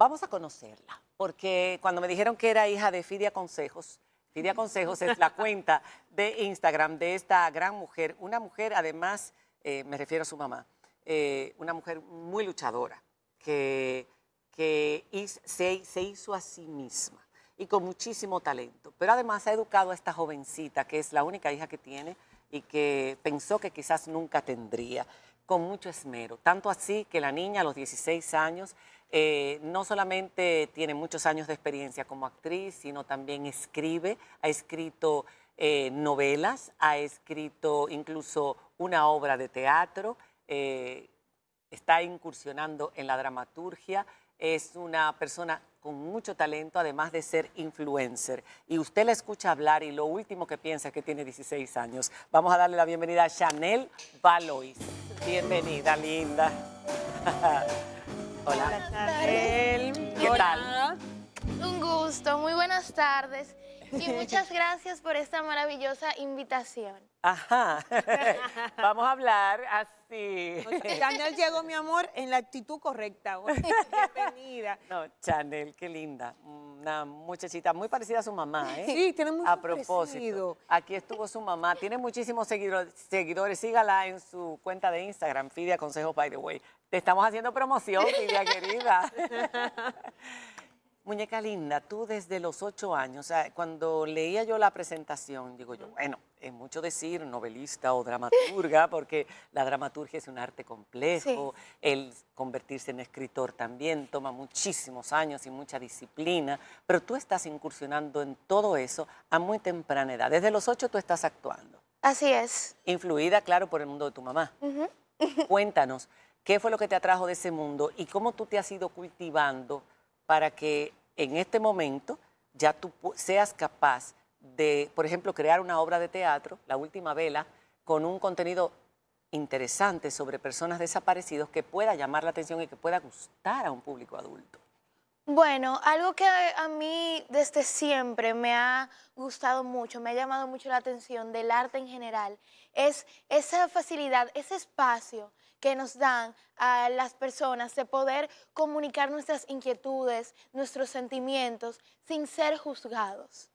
vamos a conocerla, porque cuando me dijeron que era hija de Fidia Consejos es la cuenta de Instagram de esta gran mujer, una mujer además, me refiero a su mamá, una mujer muy luchadora, que se hizo a sí misma y con muchísimo talento, pero además ha educado a esta jovencita, que es la única hija que tiene y que pensó que quizás nunca tendría, con mucho esmero, tanto así que la niña a los 16 años no solamente tiene muchos años de experiencia como actriz, sino también escribe, ha escrito novelas, ha escrito incluso una obra de teatro, está incursionando en la dramaturgia, es una persona con mucho talento, además de ser influencer. Y usted la escucha hablar y lo último que piensa es que tiene 16 años. Vamos a darle la bienvenida a Chanel Valois. Bienvenida, linda. Hola. Hola, Chanel. ¿Qué tal? Un gusto, muy buenas tardes y muchas gracias por esta maravillosa invitación. Ajá. Vamos a hablar así. Chanel llegó, mi amor, en la actitud correcta. Bienvenida. No, Chanel, qué linda. Una muchachita muy parecida a su mamá, ¿eh? Sí, tiene mucho A propósito, parecido. aquí estuvo su mamá. Tiene muchísimos seguidores. Sígala en su cuenta de Instagram, Fidia Consejos, by the way. Te estamos haciendo promoción, Fidia, querida. Muñeca linda, tú desde los 8 años, o sea, cuando leía yo la presentación, digo yo, bueno, es mucho decir novelista o dramaturga, porque la dramaturgia es un arte complejo, sí. El convertirse en escritor también toma muchísimos años y mucha disciplina, pero tú estás incursionando en todo eso a muy temprana edad. Desde los 8 tú estás actuando. Así es. Influida, claro, por el mundo de tu mamá. Cuéntanos, ¿qué fue lo que te atrajo de ese mundo y cómo tú te has ido cultivando para que en este momento ya tú seas capaz de, por ejemplo, crear una obra de teatro, La Última Vela, con un contenido interesante sobre personas desaparecidas que pueda llamar la atención y que pueda gustar a un público adulto? Bueno, algo que a mí desde siempre me ha gustado mucho, me ha llamado mucho la atención del arte en general, es esa facilidad, ese espacio que nos dan a las personas de poder comunicar nuestras inquietudes, nuestros sentimientos, sin ser juzgados.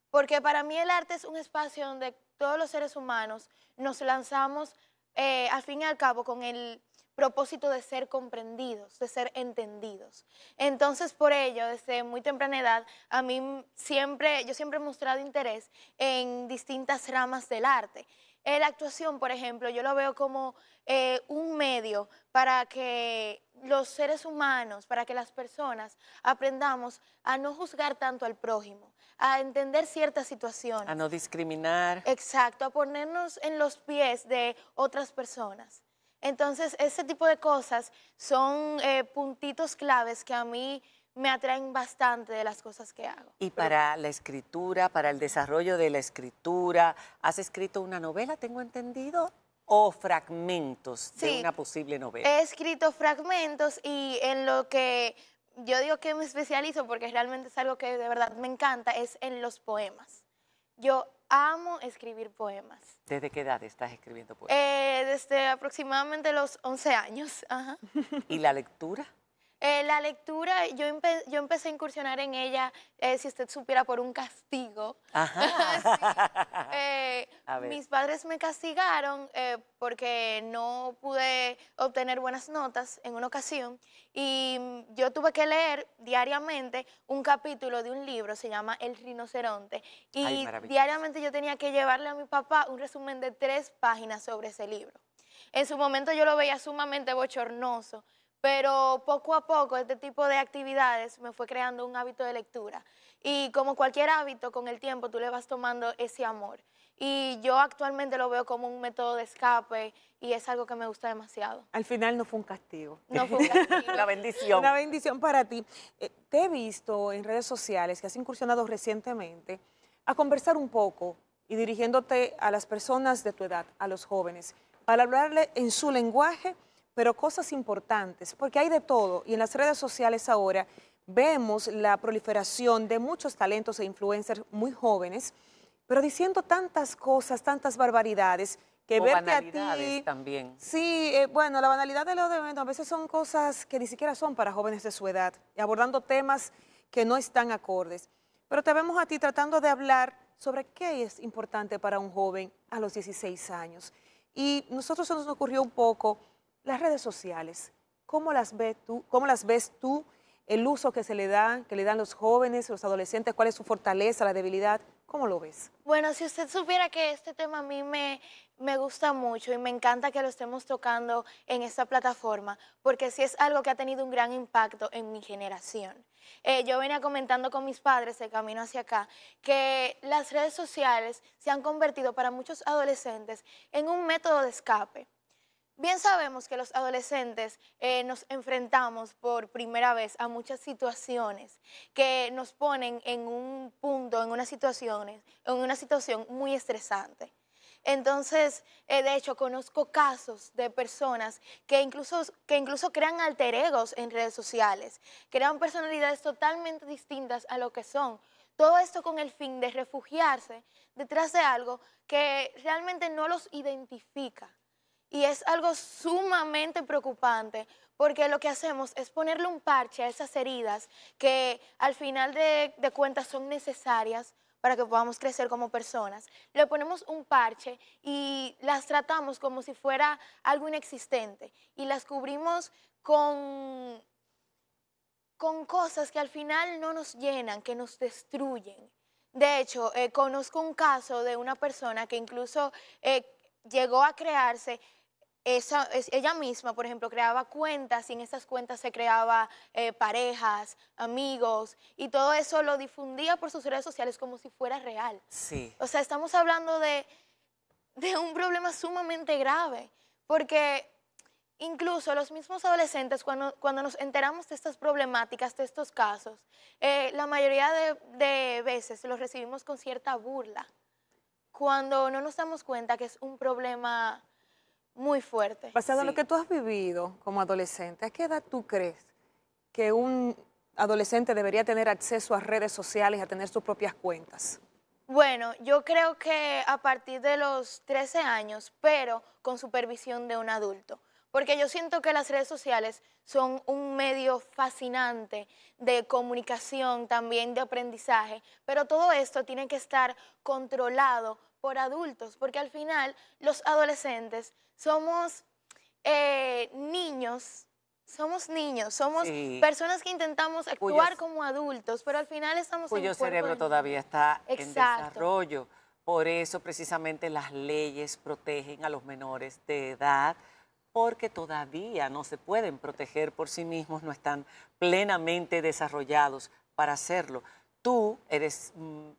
Porque para mí el arte es un espacio donde todos los seres humanos nos lanzamos, al fin y al cabo, con el propósito de ser comprendidos, de ser entendidos. Entonces, por ello, desde muy temprana edad, yo siempre he mostrado interés en distintas ramas del arte. La actuación, por ejemplo, yo lo veo como un medio para que los seres humanos, para que las personas aprendamos a no juzgar tanto al prójimo, a entender ciertas situaciones. A no discriminar. Exacto, a ponernos en los pies de otras personas. Entonces, ese tipo de cosas son puntitos claves que a mí me atraen bastante de las cosas que hago. Y para la escritura, para el desarrollo de la escritura, ¿has escrito una novela, tengo entendido? ¿O fragmentos de una posible novela? He escrito fragmentos y en lo que yo digo que me especializo, porque realmente es algo que de verdad me encanta, es en los poemas. Yo amo escribir poemas. ¿Desde qué edad estás escribiendo poemas? Desde aproximadamente los 11 años. Ajá. ¿Y la lectura? La lectura, yo empecé a incursionar en ella, si usted supiera, por un castigo. Ajá. Sí. Mis padres me castigaron porque no pude obtener buenas notas en una ocasión y yo tuve que leer diariamente un capítulo de un libro, se llama El Rinoceronte, y diariamente yo tenía que llevarle a mi papá un resumen de 3 páginas sobre ese libro. En su momento yo lo veía sumamente bochornoso, pero poco a poco este tipo de actividades me fue creando un hábito de lectura. Y como cualquier hábito, con el tiempo tú le vas tomando ese amor. Y yo actualmente lo veo como un método de escape y es algo que me gusta demasiado. Al final no fue un castigo. No fue un castigo. Una bendición. Una bendición para ti. Te he visto en redes sociales que has incursionado recientemente a conversar un poco y dirigiéndote a las personas de tu edad, a los jóvenes, para hablarle en su lenguaje, pero cosas importantes, porque hay de todo, y en las redes sociales ahora vemos la proliferación de muchos talentos e influencers muy jóvenes, pero diciendo tantas cosas, tantas barbaridades, que O verte a banalidades ti. también. Sí, bueno, la banalidad de los eventos a veces son cosas que ni siquiera son para jóvenes de su edad, y abordando temas que no están acordes. Pero te vemos a ti tratando de hablar sobre qué es importante para un joven a los 16 años. Y nosotros se nos ocurrió un poco las redes sociales. ¿Cómo las ves tú? El uso que que le dan los jóvenes, los adolescentes, cuál es su fortaleza, la debilidad. ¿Cómo lo ves? Bueno, si usted supiera que este tema a mí me gusta mucho y me encanta que lo estemos tocando en esta plataforma, porque sí es algo que ha tenido un gran impacto en mi generación. Yo venía comentando con mis padres de camino hacia acá que las redes sociales se han convertido para muchos adolescentes en un método de escape. Bien sabemos que los adolescentes nos enfrentamos por primera vez a muchas situaciones que nos ponen en un punto, en una situación muy estresante. Entonces, de hecho, conozco casos de personas que incluso crean alter egos en redes sociales, crean personalidades totalmente distintas a lo que son. Todo esto con el fin de refugiarse detrás de algo que realmente no los identifica. Y es algo sumamente preocupante porque lo que hacemos es ponerle un parche a esas heridas que al final de cuentas son necesarias para que podamos crecer como personas. Le ponemos un parche y las tratamos como si fuera algo inexistente y las cubrimos con cosas que al final no nos llenan, que nos destruyen. De hecho, conozco un caso de una persona que incluso llegó a crearse ella misma, por ejemplo, creaba cuentas y en esas cuentas se creaba parejas, amigos y todo eso lo difundía por sus redes sociales como si fuera real. Sí. O sea, estamos hablando de un problema sumamente grave porque incluso los mismos adolescentes, cuando nos enteramos de estas problemáticas, de estos casos, la mayoría de veces los recibimos con cierta burla cuando no nos damos cuenta que es un problema muy fuerte. Basado en lo Sí. que tú has vivido como adolescente, ¿a qué edad tú crees que un adolescente debería tener acceso a redes sociales y a tener sus propias cuentas? Bueno, yo creo que a partir de los 13 años, pero con supervisión de un adulto. Porque yo siento que las redes sociales son un medio fascinante de comunicación, también de aprendizaje, pero todo esto tiene que estar controlado por adultos, porque al final los adolescentes somos niños, somos Sí. personas que intentamos actuar Cuyos- como adultos, pero al final estamos en Cuyo el cuerpo cerebro de todavía niños. está en Exacto. desarrollo. Por eso precisamente las leyes protegen a los menores de edad, porque todavía no se pueden proteger por sí mismos, no están plenamente desarrollados para hacerlo. Tú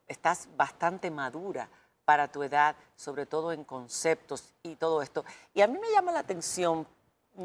estás bastante madura para tu edad, sobre todo en conceptos y todo esto. Y a mí me llama la atención,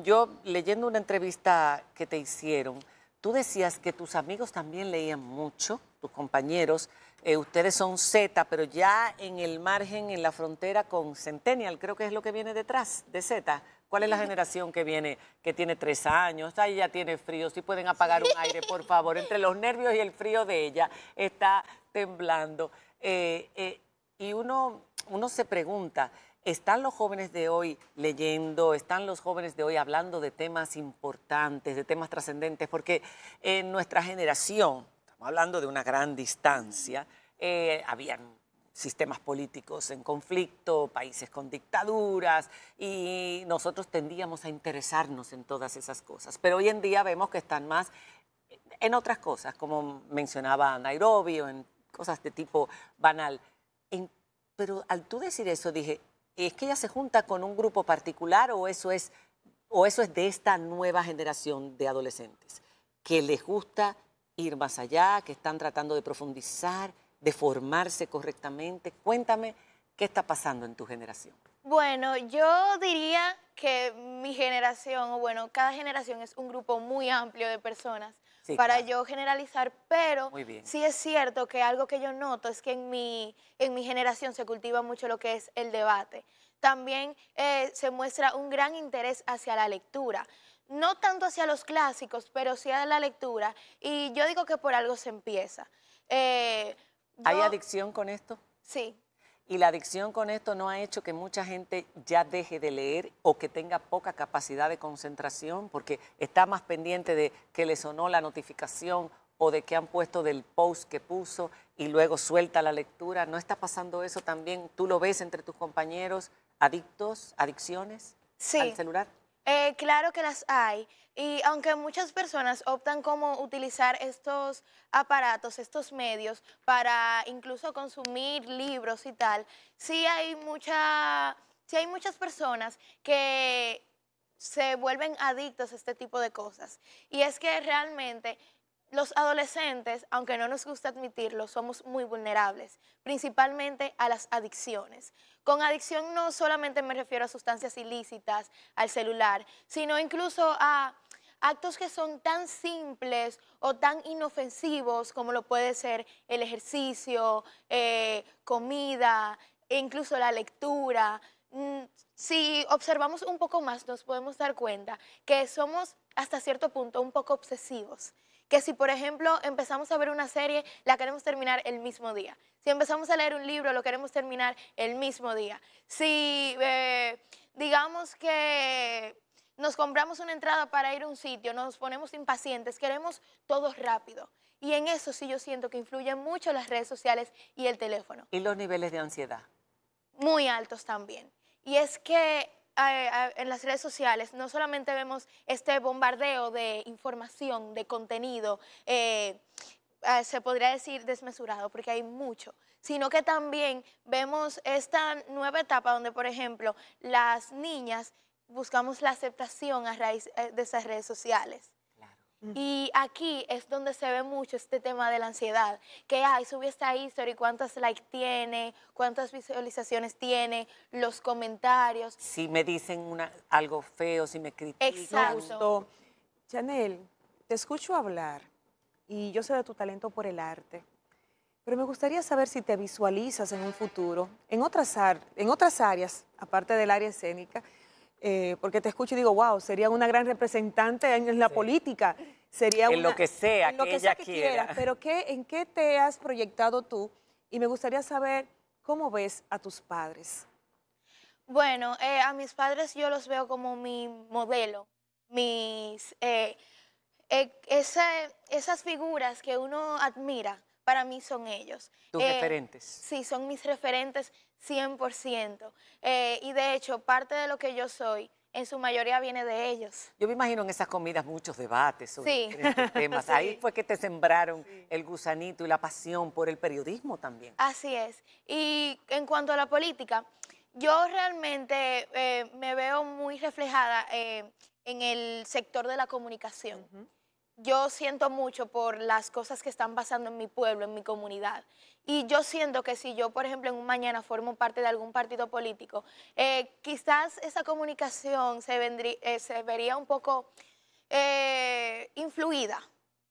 yo leyendo una entrevista que te hicieron, tú decías que tus amigos también leían mucho, tus compañeros, ustedes son Z, pero ya en el margen, en la frontera con Centennial, creo que es lo que viene detrás de Z. ¿Cuál es la generación que viene, que tiene 3 años? Ahí ya tiene frío, si pueden apagar un aire, por favor. Entre los nervios y el frío de ella está temblando. Y uno se pregunta, ¿están los jóvenes de hoy leyendo? ¿Están los jóvenes de hoy hablando de temas importantes, de temas trascendentes? Porque en nuestra generación, estamos hablando de una gran distancia, habían sistemas políticos en conflicto, países con dictaduras, y nosotros tendíamos a interesarnos en todas esas cosas. Pero hoy en día vemos que están más en otras cosas, como mencionaba Nairobi, o en cosas de tipo banal. Pero al tú decir eso, dije, ¿es que ella se junta con un grupo particular o eso es de esta nueva generación de adolescentes que les gusta ir más allá, que están tratando de profundizar, de formarse correctamente? Cuéntame qué está pasando en tu generación. Bueno, yo diría que mi generación, o bueno, cada generación es un grupo muy amplio de personas Sí, para claro. yo generalizar, pero Muy bien. sí es cierto que algo que yo noto es que en mi generación se cultiva mucho lo que es el debate. También se muestra un gran interés hacia la lectura. No tanto hacia los clásicos, pero sí a la lectura. Y yo digo que por algo se empieza. ¿Hay Yo- adicción con esto? Sí. Y la adicción con esto no ha hecho que mucha gente ya deje de leer o que tenga poca capacidad de concentración porque está más pendiente de que le sonó la notificación o de que han puesto del post que puso y luego suelta la lectura. ¿No está pasando eso también? ¿Tú lo ves entre tus compañeros adictos, adicciones al celular? Claro que las hay. Y aunque muchas personas optan como utilizar estos aparatos, estos medios, para incluso consumir libros y tal, sí hay muchas personas que se vuelven adictos a este tipo de cosas. Y es que realmente los adolescentes, aunque no nos gusta admitirlo, somos muy vulnerables, principalmente a las adicciones. Con adicción no solamente me refiero a sustancias ilícitas, al celular, sino incluso a actos que son tan simples o tan inofensivos como lo puede ser el ejercicio, comida, e incluso la lectura. Si observamos un poco más, nos podemos dar cuenta que somos hasta cierto punto un poco obsesivos. Que si, por ejemplo, empezamos a ver una serie, la queremos terminar el mismo día. Si empezamos a leer un libro, lo queremos terminar el mismo día. Si, digamos que nos compramos una entrada para ir a un sitio, nos ponemos impacientes, queremos todo rápido. Y en eso sí yo siento que influyen mucho las redes sociales y el teléfono. ¿Y los niveles de ansiedad? Muy altos también. Y es que en las redes sociales no solamente vemos este bombardeo de información, de contenido, se podría decir desmesurado, porque hay mucho, sino que también vemos esta nueva etapa donde, por ejemplo, las niñas buscamos la aceptación a raíz de esas redes sociales. Y aquí es donde se ve mucho este tema de la ansiedad, que subí esta historia y cuántos likes tiene, cuántas visualizaciones tiene, los comentarios. Si me dicen algo feo, si me critican. Exacto. Chanel, te escucho hablar y yo sé de tu talento por el arte, pero me gustaría saber si te visualizas en un futuro, en otras áreas, aparte del área escénica, porque te escucho y digo, wow, sería una gran representante en la política. Sería en lo que sea, en lo que que sea ella que quiera. quieras, pero ¿en qué te has proyectado tú? Y me gustaría saber cómo ves a tus padres. Bueno, a mis padres yo los veo como mi modelo, esas figuras que uno admira, para mí son ellos. Tus referentes. Sí, son mis referentes 100%. Y de hecho, parte de lo que yo soy, en su mayoría viene de ellos. Yo me imagino en esas comidas muchos debates sobre diferentes temas. Sí. Ahí fue que te sembraron el gusanito y la pasión por el periodismo también. Así es. Y en cuanto a la política, yo realmente me veo muy reflejada en el sector de la comunicación. Yo siento mucho por las cosas que están pasando en mi pueblo, en mi comunidad. Y yo siento que si yo, por ejemplo, en un mañana formo parte de algún partido político, quizás esa comunicación se vería un poco influida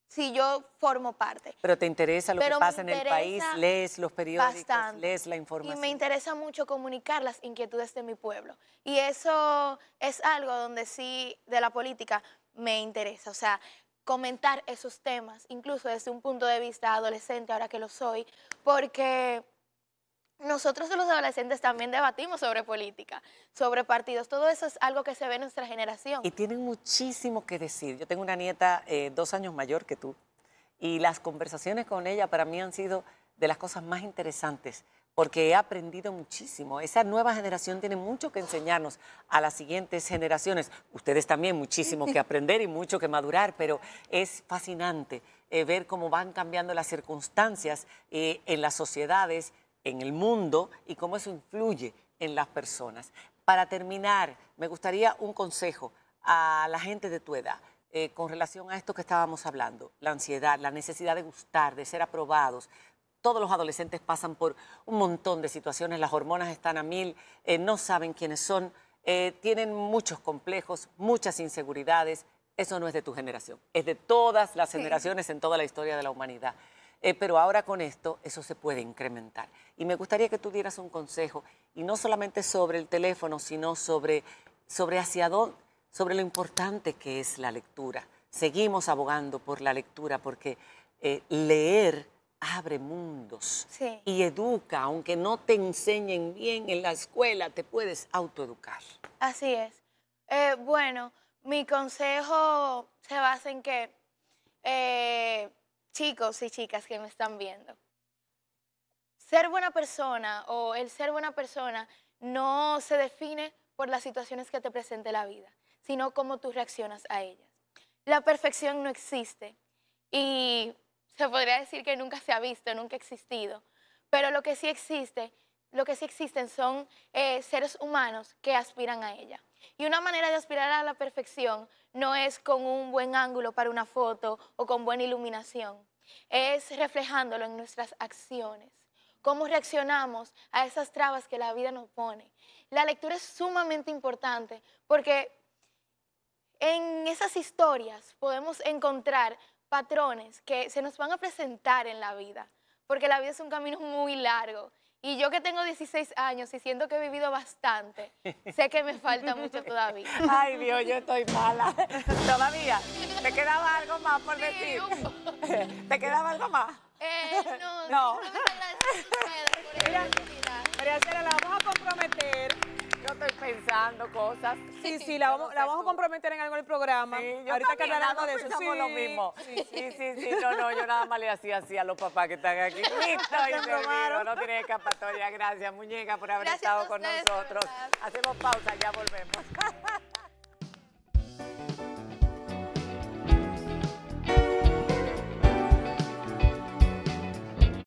si yo formo parte. Pero te interesa lo que pasa en el país, lees los periódicos, bastante, lees la información. y me interesa mucho comunicar las inquietudes de mi pueblo. Y eso es algo donde sí, de la política, me interesa. O sea, comentar esos temas, incluso desde un punto de vista adolescente, ahora que lo soy, porque nosotros los adolescentes también debatimos sobre política, sobre partidos, todo eso es algo que se ve en nuestra generación. Y tienen muchísimo que decir. Yo tengo una nieta 2 años mayor que tú y las conversaciones con ella para mí han sido de las cosas más interesantes porque he aprendido muchísimo. Esa nueva generación tiene mucho que enseñarnos a las siguientes generaciones. Ustedes también muchísimo que aprender y mucho que madurar, pero es fascinante ver cómo van cambiando las circunstancias en las sociedades, en el mundo y cómo eso influye en las personas. Para terminar, me gustaría un consejo a la gente de tu edad con relación a esto que estábamos hablando, la ansiedad, la necesidad de gustar, de ser aprobados. Todos los adolescentes pasan por un montón de situaciones, las hormonas están a 1000, no saben quiénes son, tienen muchos complejos, muchas inseguridades. Eso no es de tu generación, es de todas las generaciones en toda la historia de la humanidad. Pero ahora con esto, eso se puede incrementar. Y me gustaría que tú dieras un consejo, y no solamente sobre el teléfono, sino sobre hacia dónde, sobre lo importante que es la lectura. Seguimos abogando por la lectura, porque leer abre mundos Sí. y educa, aunque no te enseñen bien en la escuela, te puedes autoeducar. Así es. Bueno, mi consejo se basa en que, chicos y chicas que me están viendo, ser buena persona o el ser buena persona no se define por las situaciones que te presente la vida, sino cómo tú reaccionas a ellas. La perfección no existe y se podría decir que nunca se ha visto, nunca ha existido, pero lo que sí existen son seres humanos que aspiran a ella. Y una manera de aspirar a la perfección no es con un buen ángulo para una foto o con buena iluminación, es reflejándolo en nuestras acciones. Cómo reaccionamos a esas trabas que la vida nos pone. La lectura es sumamente importante porque en esas historias podemos encontrar patrones que se nos van a presentar en la vida, porque la vida es un camino muy largo. Y yo que tengo 16 años y siento que he vivido bastante, sé que me falta mucho todavía. Ay, Dios, yo estoy mala. Todavía. ¿Te quedaba algo más por decir? ¿Te quedaba algo más? No, No. solamente agradecer a ustedes por esta oportunidad. María Cela, la vamos a comprometer. Yo estoy pensando cosas. Sí, la vamos a comprometer en algo del programa. Sí, yo ahorita que también, hablaremos de ambos eso. pensamos lo mismo. Sí, no, yo nada más le hacía así a los papás que están aquí. Listo, y servido, no tiene escapatoria. Gracias, muñeca, por haber Gracias estado a con ustedes, de nosotros. verdad. Hacemos pausa, ya volvemos.